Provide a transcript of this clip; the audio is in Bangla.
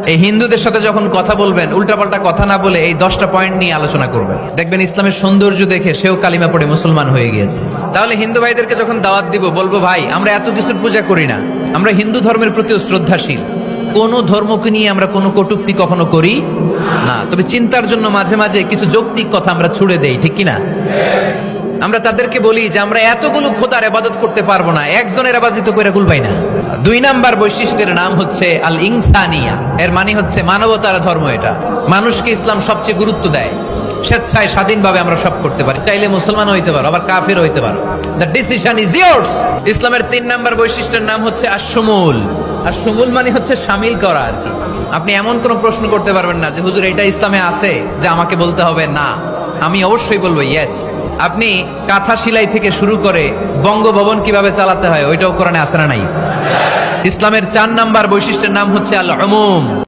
এই হিন্দুদের সাথে যখন কথা বলবেন উল্টাপাল্টা কথা না বলে এই 10টা পয়েন্ট নিয়ে আলোচনা করবেন, দেখবেন ইসলামের সৌন্দর্য দেখে সেও কালিমা পড়ে মুসলমান হয়ে গিয়েছে। তাহলে হিন্দু ভাইদেরকে যখন দাওয়াত দিব, বলবো ভাই আমরা এত কিছুর পূজা করি না, আমরা হিন্দু ধর্মের প্রতিও শ্রদ্ধাশীল, কোন ধর্মকে নিয়ে আমরা কোনো কটূক্তি কখনো করি না। তবে চিন্তার জন্য মাঝে মাঝে কিছু যৌক্তিক কথা আমরা ছুড়ে দেই, ঠিক কিনা? আমরা তাদেরকে বলি যে আমরা এতগুলো খোদার ইবাদত করতে পারবো না, একজনের ইবাদত করে কুলবাই না। 2 নাম্বার বৈশিষ্ট্যের নাম হচ্ছে আল ইনসানিয়া। এর মানে হচ্ছে মানবতার ধর্ম। এটা মানুষকে ইসলাম সবচেয়ে গুরুত্ব দেয়। স্বেচ্ছায় স্বাধীনভাবে আমরা সব করতে পারি, চাইলে মুসলমান হইতে পারো, আবার কাফের হইতে পারো। The decision is years. ইসলামের 3 নাম্বার বৈশিষ্ট্যের নাম হচ্ছে আশ-শুমুল। আর শুমুল মানে হচ্ছে শামিল করা আর কি। আপনি এমন কোন প্রশ্ন করতে পারবেন না যে হুজুর এটা ইসলামে আছে যে আমাকে বলতে হবে না, আমি অবশ্যই বলবো ইয়েস। আপনি কাঁথা সেলাই থেকে শুরু করে বঙ্গভবন কিভাবে চালাতে হয় ওইটাও কোরআনে আছে না নাই? ইসলামের 4 নাম্বার বৈশিষ্ট্যের নাম হচ্ছে আল উমুম।